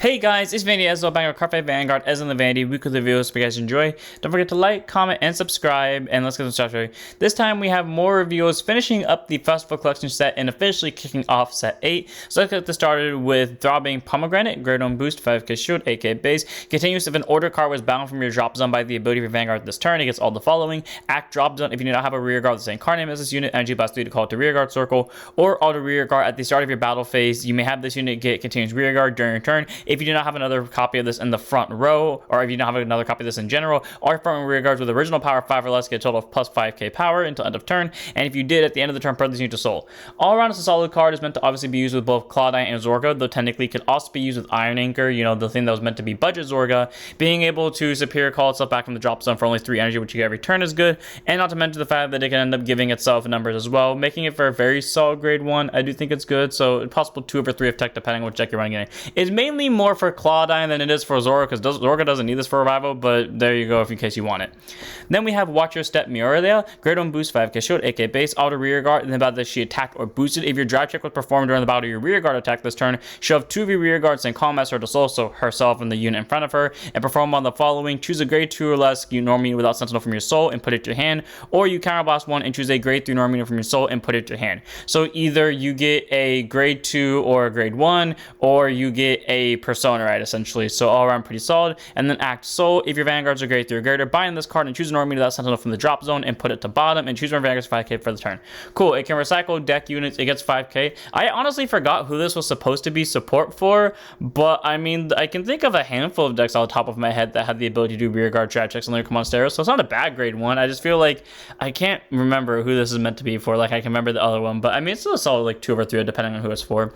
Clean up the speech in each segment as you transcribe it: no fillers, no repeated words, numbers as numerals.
Hey guys, it's Vanity Ezel back with Card Fight Vanguard as in the Vanity weekly reviews. If you guys enjoy, don't forget to like, comment, and subscribe. And let's get some started. This time we have more reviews, finishing up the Festival Collection set and officially kicking off set 8. So let's get this started with Throbbing Pomegranate, Great on Boost, 5k Shield, 8k Base. Continues if an order card was bound from your drop zone by the ability of your Vanguard this turn, it gets all the following: Act Drop Zone if you do not have a rear guard with the same card name as this unit, Energy Blast 3 to call it to rear guard circle, or auto rear guard at the start of your battle phase. You may have this unit get continuous rear guard during your turn. If you do not have another copy of this in the front row, or if you don't have another copy of this in general, all your front and rear guards with original power 5 or less get a total of plus 5k power until end of turn, and if you did at the end of the turn, put this unit to soul. All around, it's a solid card. It's meant to obviously be used with both Claudine and Zorga, though technically it could also be used with Iron Anchor, you know, the thing that was meant to be budget Zorga. Being able to superior call itself back from the drop zone for only 3 energy, which you get every turn, is good, and not to mention the fact that it can end up giving itself numbers as well, making it for a very solid grade 1. I do think it's good, so it's possible 2 over 3 of tech depending on which deck you're running it. It's mainly more for Claudine than it is for Zorga, because Zorga doesn't need this for revival, but there you go if in case you want it. Then we have Watch Your Step Muriel, Great on Boost, 5k Shield, 8k Base, auto rear guard, and then about that she attacked or boosted. If your drive check was performed during the battle of your rear guard attack this turn, shove 2 of your rear guards and calm master to soul, so herself and the unit in front of her, and perform on the following: choose a grade 2 or less normal unit without sentinel from your soul and put it to your hand, or you counterblast 1 and choose a grade 3 normal unit from your soul and put it to your hand. So either you get a grade 2 or a grade 1, or you get a persona, right, essentially. So all around pretty solid. And then act soul if your vanguards are grade 3 or greater, bind this card and choose a normal unit without sentinel from the drop zone and put it to bottom, and choose one vanguards 5k for the turn. Cool. It can recycle deck units. It gets 5k. I honestly forgot who this was supposed to be support for, but I mean, I can think of a handful of decks on the top of my head that had the ability to do rear guard trap checks on their command stereo, so it's not a bad grade 1. I just feel like I can't remember who this is meant to be for. Like, I can remember the other one, but I mean, it's still a solid like 2 over 3 depending on who it's for.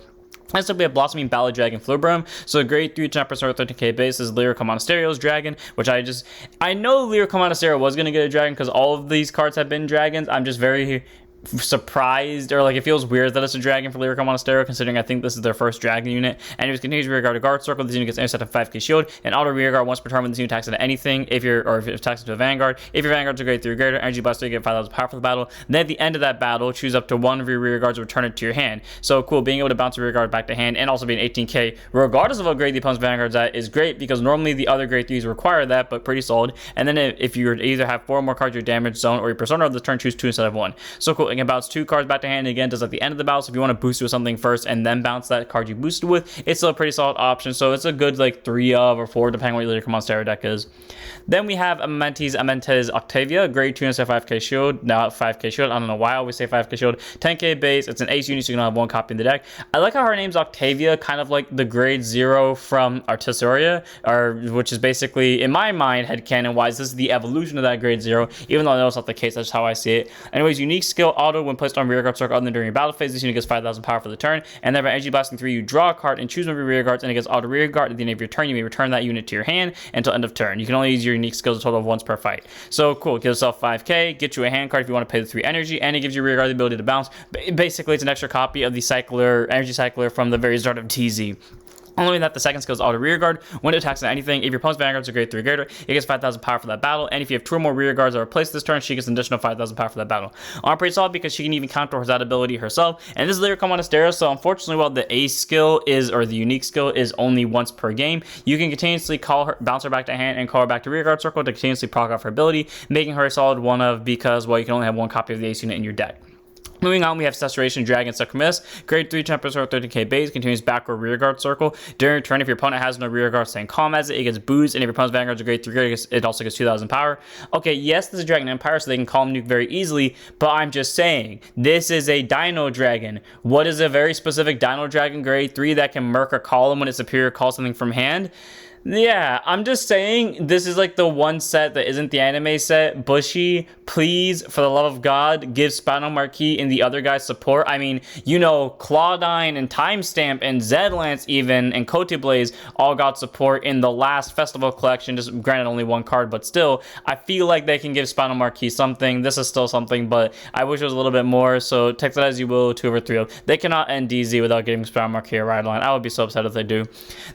Next up, we have Blossoming Ballad Dragon Flubrum. So grade 3 10% 13k base is Lyrical Monasterio's dragon, which I know Lyrical Monasterio was going to get a dragon because all of these cards have been dragons. I'm just very surprised, or like it feels weird that it's a dragon for Lyrical Monasterio, considering I think this is their first dragon unit. And it continues rear guard to guard circle. This unit gets intercept of 5k shield and auto rear guard once per turn when this unit attacks into anything. If it attacks into a vanguard, if your vanguards are grade 3 or greater, energy blast 3, get 5,000 power for the battle. Then at the end of that battle, choose up to 1 of your rear guards, return it to your hand. So cool, being able to bounce a rear guard back to hand and also being 18k regardless of what grade the opponent's vanguard's at is great, because normally the other grade 3s require that, but pretty solid. And then if you either have 4 or more cards in your damage zone or your persona of the turn, choose 2 instead of 1. So cool, it can bounce 2 cards back to hand, again does at the end of the battle. So if you want to boost with something first and then bounce that card you boosted with, it's still a pretty solid option. So it's a good like 3 of or 4 depending on what your Monstero deck is. Then we have Amentes Octavia, grade 2 instead of 5k shield, now 5k shield. I don't know why I always say 5k shield. 10k base, it's an ace unit, so you can have 1 copy in the deck. I like how her name's Octavia, kind of like the grade 0 from Artisaria, which is basically, in my mind, headcanon wise, this is the evolution of that grade 0, even though I know it's not the case. That's how I see it. Anyways, unique skill auto when placed on rear guard circle other than during your battle phase. This unit gets 5,000 power for the turn, and then by energy blasting 3, you draw a card and choose one of your rear guards, and it gets auto rear guard. At the end of your turn, you may return that unit to your hand until end of turn. You can only use your unique skills a total of once per fight. So cool, give yourself 5k, get you a hand card if you want to pay the 3 energy, and it gives your rear guard the ability to bounce. Basically, it's an extra copy of the cycler, energy cycler from the very start of TZ. Only that the second skill is auto rear guard. When it attacks on anything, if your opponent's vanguards are grade 3 or greater, it gets 5,000 power for that battle. And if you have 2 or more rear guards that are replaced this turn, she gets an additional 5,000 power for that battle. On pretty solid because she can even counter that ability herself. And this is Lyrical Monasterio, so unfortunately, while the ace skill is, or the unique skill is only once per game, you can continuously call her, bounce her back to hand, and call her back to rear guard circle to continuously proc off her ability, making her a solid 1 of, because, well, you can only have 1 copy of the ace unit in your deck. Moving on, we have Cesaration Dragon Succumbus, grade 3 10% 13k base, continues back or rear guard circle. During your turn, if your opponent has no rear guard staying calm as it gets boosted, and if your opponent's vanguards are grade 3, it also gets 2,000 power. Okay, yes, this is Dragon Empire, so they can calm nuke very easily, but I'm just saying, this is a Dino Dragon. What is a very specific Dino Dragon grade 3 that can murk a column when its superior calls something from hand? Yeah, I'm just saying, this is like the one set that isn't the anime set. Bushy, please, for the love of God, give Spinal Marquis and the other guys support. I mean, you know, Claudine and Timestamp and Zedlance even and Cote Blaze all got support in the last festival collection, just granted only 1 card, but still, I feel like they can give Spinal Marquis something. This is still something, but I wish it was a little bit more, so take that as you will, 2 over 3. They cannot end DZ without giving Spinal Marquis a ride line. I would be so upset if they do.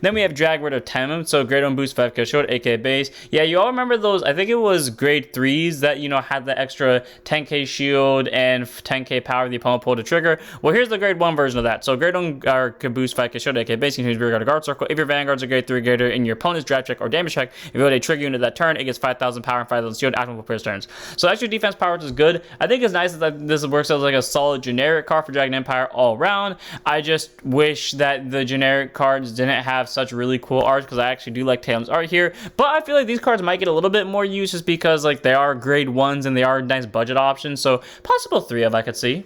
Then we have Jaguar of Temem, so So grade 1 boost 5k shield, 8k base. Yeah, you all remember those? I think it was grade 3s that, you know, had the extra 10k shield and 10k power the opponent pulled to trigger. Well, here's the grade 1 version of that. So grade 1 could boost 5k shield, 8k base, continues rear guard guard circle. If your vanguards are grade 3 greater in your opponent's draft check or damage check, if you hold a trigger unit that turn, it gets 5,000 power and 5,000 shield after multiple turns. So extra defense power is good. I think it's nice that this works as like a solid generic card for Dragon Empire all around. I just wish that the generic cards didn't have such really cool art, because I actually do like Tatum's art here. But I feel like these cards might get a little bit more use just because like they are grade 1s and they are nice budget options. So possible 3 of I could see.